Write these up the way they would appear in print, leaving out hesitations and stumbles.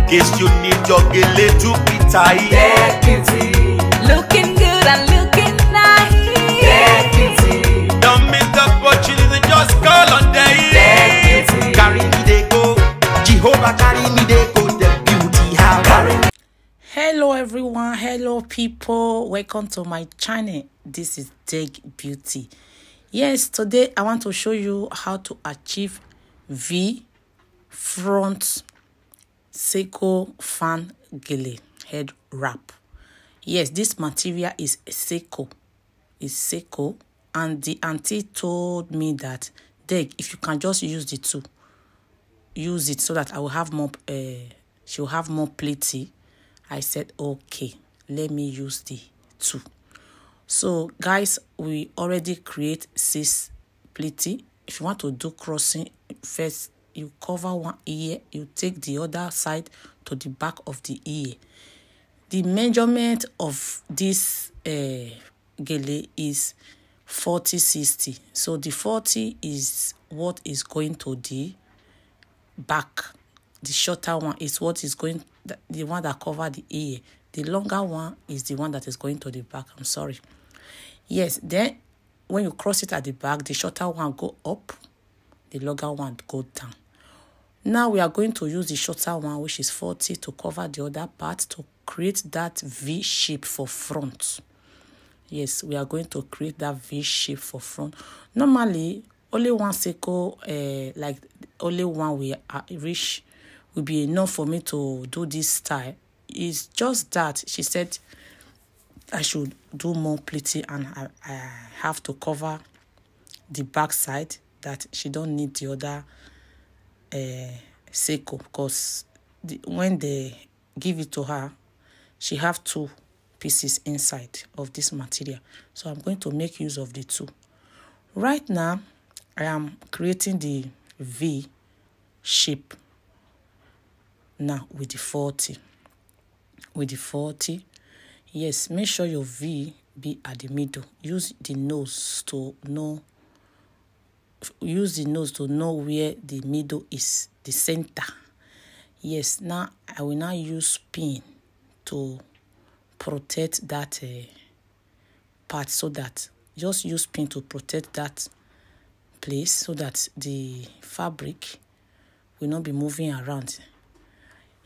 case you need your gele to be tight. Dead beauty, looking good and looking nice. Dead beauty, Don't miss the opportunity, just call on day. dead beauty, Carry me they go, Jehovah carry me they go, the beauty house. carry me. Hello everyone, hello people, welcome to my channel. This is Gele Beauty. Yes, today I want to show you how to achieve V front Seiko fan gele head wrap. Yes, this material is Seiko, and the auntie told me that if you can just use the two, use it so that I will have more she'll have more plating. I said okay, let me use the two. So guys, we already create 6 plating. If you want to do crossing, first you cover one ear, you take the other side to the back of the ear. The measurement of this gele is 40-60. So the 40 is what is going to the back. The shorter one is what is going, the one that cover the ear. The longer one is the one that is going to the back. I'm sorry. Yes, then when you cross it at the back, the shorter one go up, the longer one go down. Now we are going to use the shorter one, which is 40, to cover the other part to create that V shape for front. Yes, we are going to create that V shape for front. Normally, only one Seiko, like only one we reach will be enough for me to do this style. It's just that she said I should do more pleating, and I have to cover the back side, that she don't need the other Seiko, because when they give it to her, she have 2 pieces inside of this material. So I'm going to make use of the 2. Right now, I am creating the V shape now with the 40. With the 40, yes, make sure your V be at the middle. Use the nose to know. Use the nose to know where the middle is, the center. Yes, now I will now use pin to protect that part, so that just use pin to protect that place, so that the fabric will not be moving around.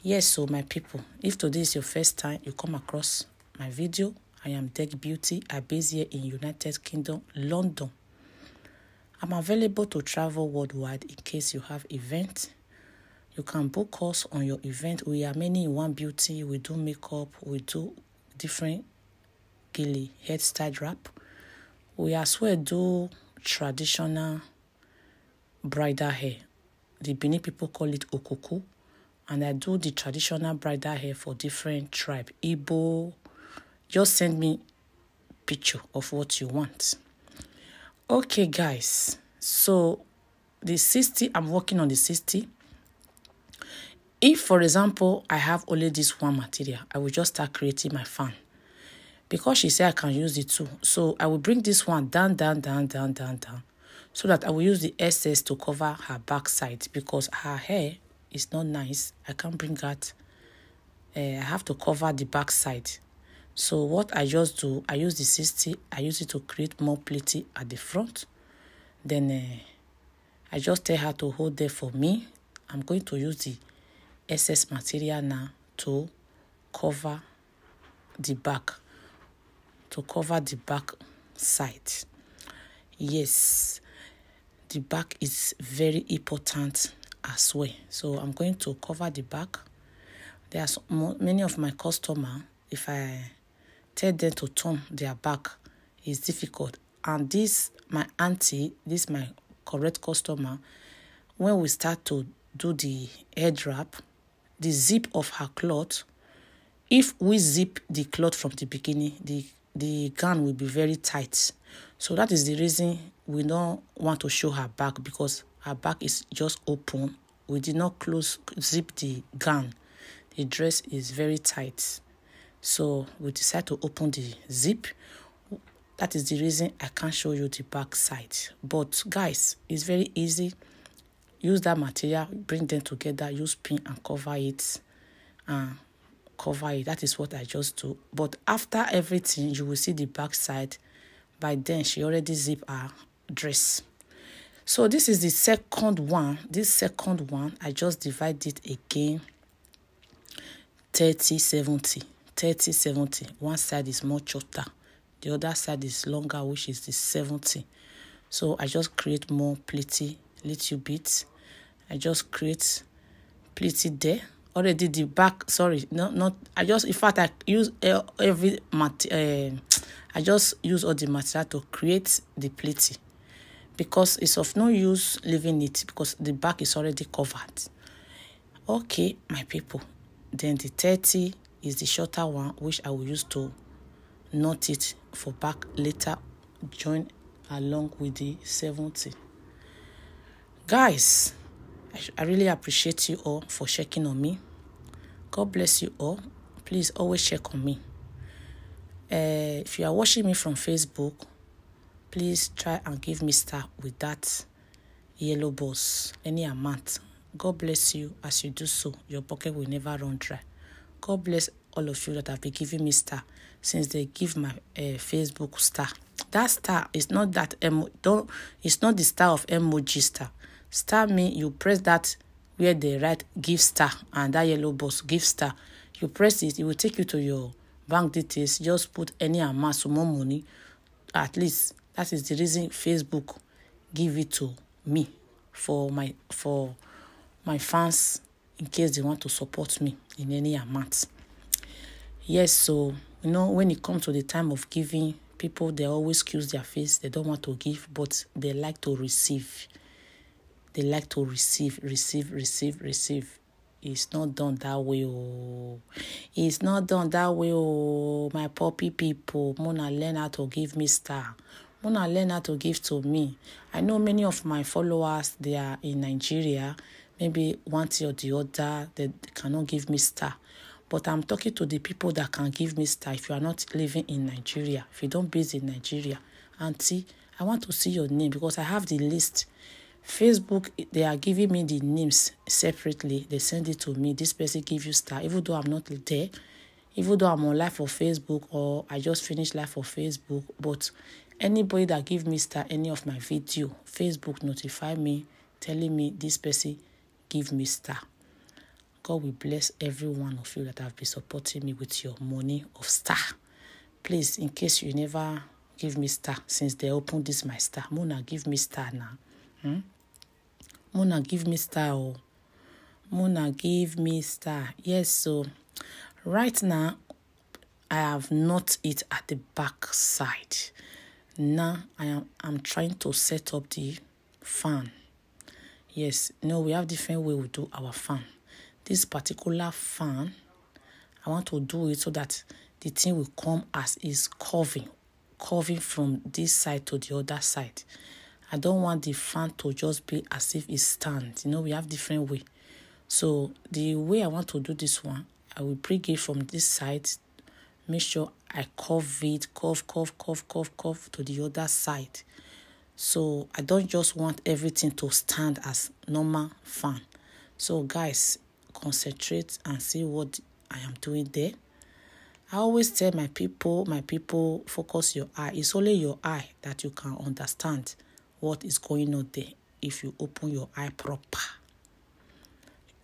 Yes, so my people, if today is your first time you come across my video, I am Gele Beauty. I base here in United Kingdom, London. I'm available to travel worldwide in case you have events. You can book us on your event. We are many in one beauty. We do makeup. We do different gele hairstyle wrap. We as well do traditional bridal hair. The Benin people call it okuku. And I do the traditional bridal hair for different tribe. Igbo. Just send me picture of what you want. Okay, guys. So the 60, I'm working on the 60. If, for example, I have only this one material, I will just start creating my fan. Because she said I can use the 2. So I will bring this one down, so that I will use the SS to cover her back side, because her hair is not nice. I can't bring that. I have to cover the back side. So what I just do, I use the 60. I use it to create more plating at the front. Then I just tell her to hold there for me. I'm going to use the SS material now to cover the back. To cover the back side. Yes, the back is very important as well. So I'm going to cover the back. There are many of my customers, if I tell them to turn their back, it's difficult. And this, my auntie, this my correct customer, when we start to do the head wrap, the zip of her cloth, if we zip the cloth from the beginning, the gown will be very tight. So that is the reason we don't want to show her back, because her back is just open. We did not zip the gown. The dress is very tight. So we decide to open the zip. That is the reason I can't show you the back side. But guys, it's very easy. Use that material, bring them together, use pin and cover it. and cover it. That is what I just do. But after everything, you will see the back side. By then, she already zipped her dress. So this is the second one. This second one, I just divide it again. 30, 70. 30, 70. One side is more shorter. The other side is longer, which is the 70. So I just create more pleaty, little bits. I just create pleaty there. Already the back, sorry, not I just, in fact, I use every I just use all the material to create the pleaty, because it's of no use leaving it because the back is already covered. Okay, my people. Then the 30 is the shorter one, which I will use to knot it for back later, join along with the 70. Guys, I really appreciate you all for checking on me. God bless you all. Please always check on me. If you are watching me from Facebook, please try and give me star with that yellow boss, any amount. God bless you. As you do so, your pocket will never run dry. God bless all of you that have been giving me star since they give my Facebook star. That star is not that it's not the star of emoji star. Star mean you press that where they write give star and that yellow box give star. You press it, it will take you to your bank details. Just put any amount, some more money. At least that is the reason Facebook give it to me for my fans, in case they want to support me in any amount. Yes, so when it comes to the time of giving, people, they always excuse their face. They don't want to give, but they like to receive. They like to receive. It's not done that way, oh. It's not done that way, oh. My puppy people, Mona learn how to give me star. Mona learn how to give to me. I know many of my followers, they are in Nigeria. Maybe one thing or the other, they cannot give me star. But I'm talking to the people that can give me star. If you are not living in Nigeria, if you don't base in Nigeria, auntie, I want to see your name because I have the list. Facebook, they are giving me the names separately. They send it to me. This person give you star, even though I'm not there, even though I'm on live for Facebook or I just finished live for Facebook. But anybody that give me star, any of my video, Facebook notify me, telling me this person give me star. God will bless every one of you that have been supporting me with your money of star. Please, in case you never give me star since they opened this my star, Mona, give me star now. Mona, give me star. Oh. Mona, give me star. Yes, so right now, I have not it at the back side. Now, I'm trying to set up the fan. Yes, we have different way we do our fan. This particular fan, I want to do it so that the thing will come as is curving from this side to the other side. I don't want the fan to just be as if it stands. We have different way. So the way I want to do this one, I will bring it from this side. Make sure I curve it, curve to the other side. So I don't just want everything to stand as normal fan. So guys, concentrate and see what I am doing there. I always tell my people, focus your eye. It's only your eye that you can understand what is going on there if you open your eye proper.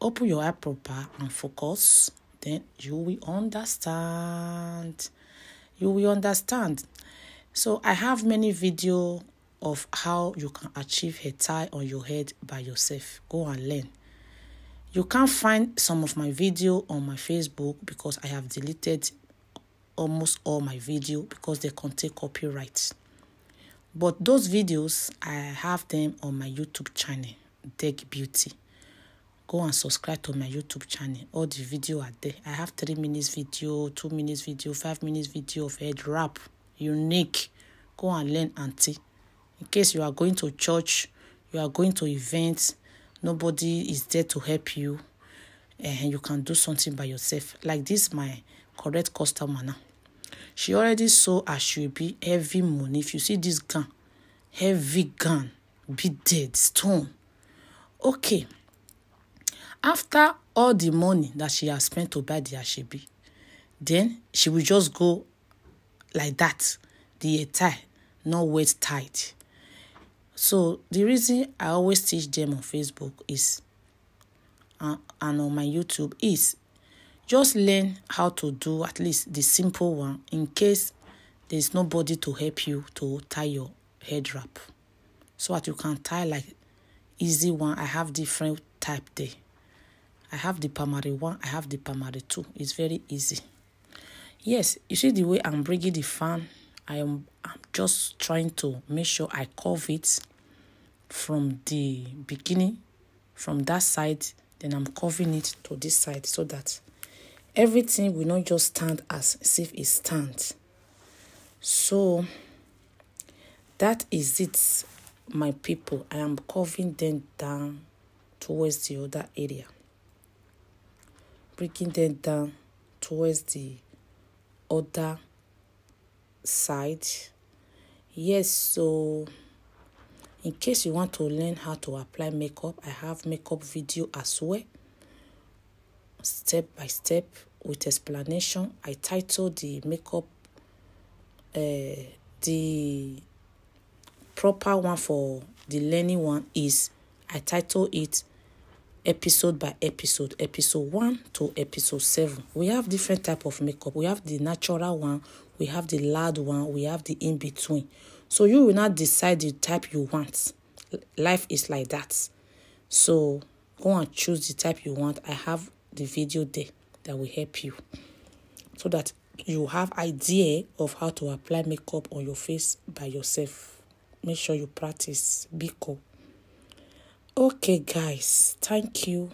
Open your eye proper and focus, then you will understand. You will understand. So I have many videos of how you can achieve a tie on your head by yourself. Go and learn. You can't find some of my video on my Facebook because I have deleted almost all my video because they contain copyright. But those videos, I have them on my YouTube channel, Tech Beauty. Go and subscribe to my YouTube channel. All the video are there. I have 3 minutes video, 2 minutes video, 5 minutes video of Headwrap. Unique. Go and learn, auntie. In case you are going to church, you are going to events, nobody is there to help you, and you can do something by yourself. Like this, my correct customer now. She already saw as she be heavy money. If you see this gun, heavy gun, beaded stone. Okay. After all the money that she has spent to buy the ashebi, then she will just go like that, the tie, not wet tight. So the reason I always teach them on Facebook is and on my YouTube is just learn how to do at least the simple one in case there's nobody to help you to tie your head wrap. So that you can tie like easy one. I have different type there. I have the primary one, I have the primary two. It's very easy. Yes, you see the way I'm bringing the fan. I'm just trying to make sure I curve it from the beginning, from that side. Then I'm curving it to this side so that everything will not just stand as if it stands. So that is it, my people. I am curving them down towards the other area, breaking them down towards the other side. Yes, so in case you want to learn how to apply makeup, I have makeup video as well, step by step with explanation. I titled the makeup the proper one for the learning one is, I title it episode by episode, episode 1 to episode 7. We have different type of makeup. We have the natural one, we have the loud one, we have the in-between. So you will not decide the type you want. Life is like that. So go and choose the type you want. I have the video there that will help you so that you have idea of how to apply makeup on your face by yourself. Make sure you practice. Be cool. Okay, guys, thank you.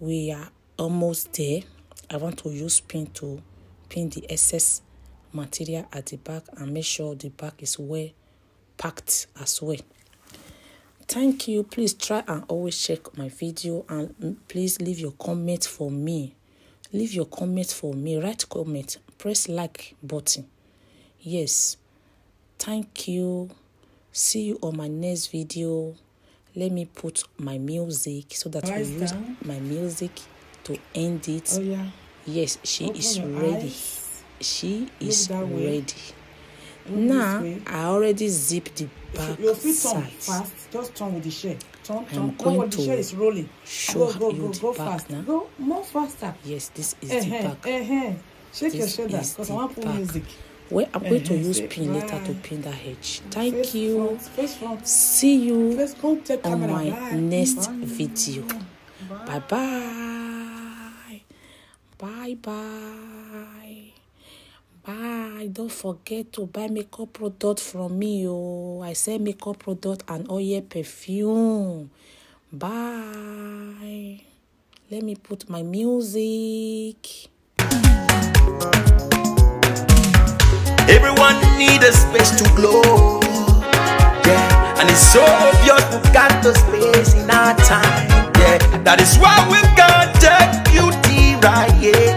We are almost there. I want to use pin to pin the excess material at the back and make sure the back is well packed as well. Thank you. Please try and always check my video and please leave your comments for me. Leave your comments for me. Write comment. Press like button. Yes. Thank you. See you on my next video. Let me put my music so that we use my music to end it. Oh yeah. Yes, she Open is your ready. eyes. She is that way. ready. Look Now this way. I already zipped the back Your feet turn side. fast. Just turn with the shell. Turn. I'm No, going the to shell is rolling. show Go you the go back fast. now. Go more faster. Yes, this is the back. Shake your This shoulder is because the I want to put back. music. Well, I'm going to use Say pin later to bye. pin that edge. Thank Face you. front, face front. See you Face front, take on camera. my Bye. next Bye. video. Bye bye. Bye bye. Bye. Don't forget to buy makeup product from me. Oh, I sell makeup product and oil perfume. Bye. Let me put my music. Everyone need a space to glow. Yeah, and it's so obvious we got the space in our time. Yeah, that is why we've got the beauty right here.